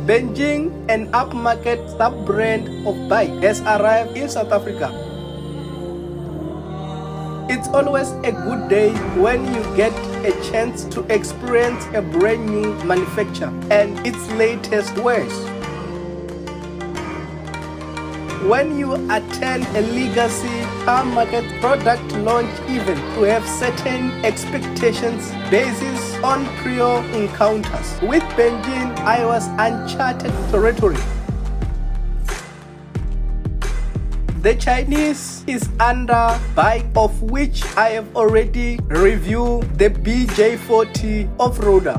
Beijing, an upmarket sub-brand of BAIC, has arrived in South Africa. It's always a good day when you get a chance to experience a brand new manufacturer and its latest wares. When you attend a legacy car market product launch event, you have certain expectations based on prior encounters. With Beijing, I was uncharted territory. The Chinese is under BAIC, of which I have already reviewed the BJ40 off-roader.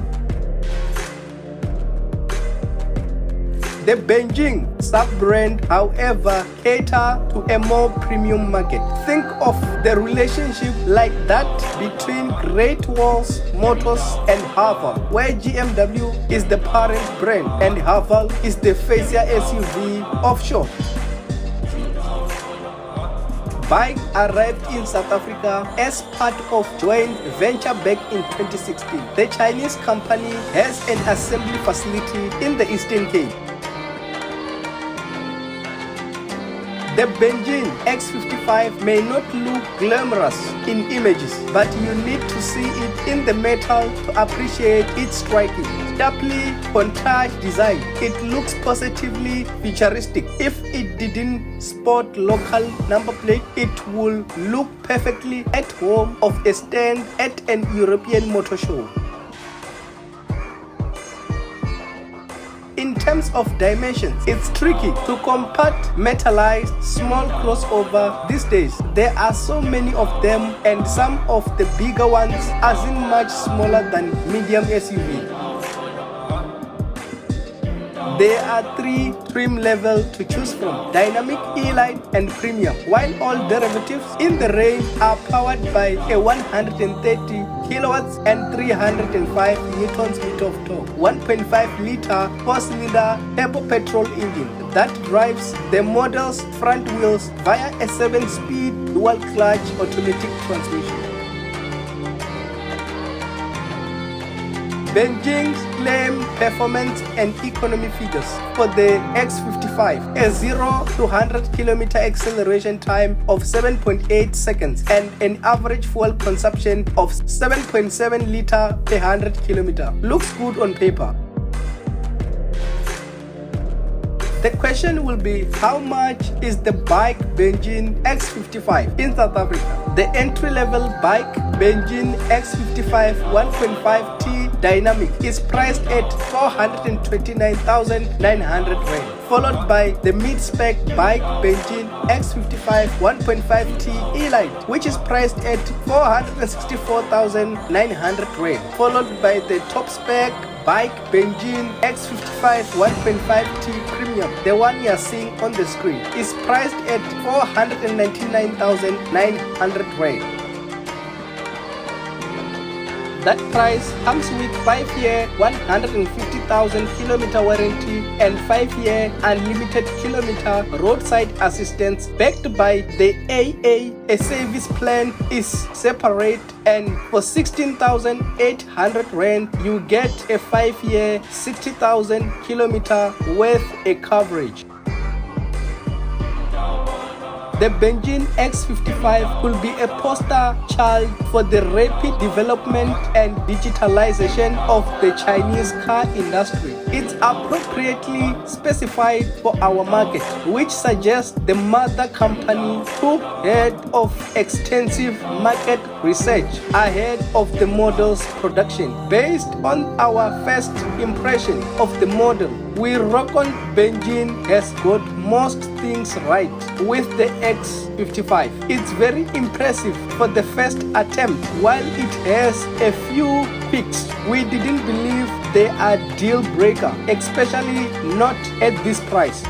The Beijing sub-brand, however, cater to a more premium market. Think of the relationship like that between Great Walls Motors and Haval, where GMW is the parent brand and Haval is the fancier SUV Ofshane. BAIC arrived in South Africa as part of joint venture back in 2016. The Chinese company has an assembly facility in the Eastern Cape. The Beijing X55 may not look glamorous in images, but you need to see it in the metal to appreciate its striking, sharply contrast design. It looks positively futuristic. If it didn't sport local number plate, it would look perfectly at home of a stand at an European motor show. In terms of dimensions, it's tricky to compartmentalize small crossover these days. There are so many of them, and some of the bigger ones are much smaller than medium SUV. There are 3 trim levels to choose from: Dynamic, E-Line, and Premium, while all derivatives in the range are powered by a 130 kilowatts and 305 newtons meter of torque, 1.5-liter 4-cylinder turbo petrol engine that drives the model's front wheels via a 7-speed dual-clutch automatic transmission. Beijing's claim performance and economy figures for the X55: a 0 to 100 km acceleration time of 7.8 seconds and an average fuel consumption of 7.7 liter per 100 km. Looks good on paper. The question will be, how much is the BAIC Beijing X55 in South Africa? The entry-level BAIC Beijing X55 1.5T Dynamic is priced at 429,900 rand, followed by the mid-spec BAIC Beijing X55 1.5T E-Line, which is priced at 464,900 rand, followed by the top-spec BAIC Beijing X55 1.5T Premium. The one you are seeing on the screen is priced at 499,900 rand. That price comes with 5-year 150,000 kilometer warranty and 5-year unlimited kilometer roadside assistance backed by the AA. A service plan is separate, and for 16,800 rand you get a 5-year 60,000 kilometer worth a coverage. The Beijing X55 could be a poster child for the rapid development and digitalization of the Chinese car industry. It's appropriately specified for our market, which suggests the mother company took head of extensive market research ahead of the model's production. Based on our first impression of the model, we reckon Beijing has got most things right with the X55. It's very impressive for the first attempt. While it has a few peaks, we didn't believe they are deal breaker, especially not at this price.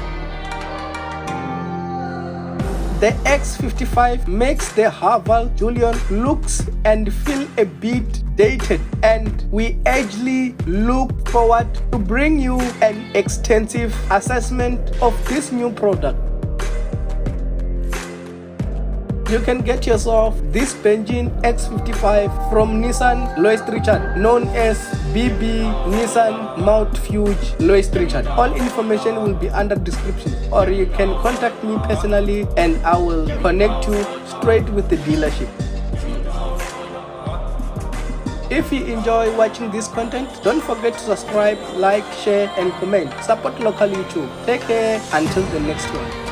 The X55 makes the Haval Julian looks and feel a bit dated, and we eagerly look forward to bring you an extensive assessment of this new product. You can get yourself this Beijing X55 from Nissan Trichardt, known as BB, Nissan, Mount Fuji, Louis Trichardt. All information will be under description, or you can contact me personally and I will connect you straight with the dealership. If you enjoy watching this content, don't forget to subscribe, like, share and comment. Support local YouTube. Take care until the next one.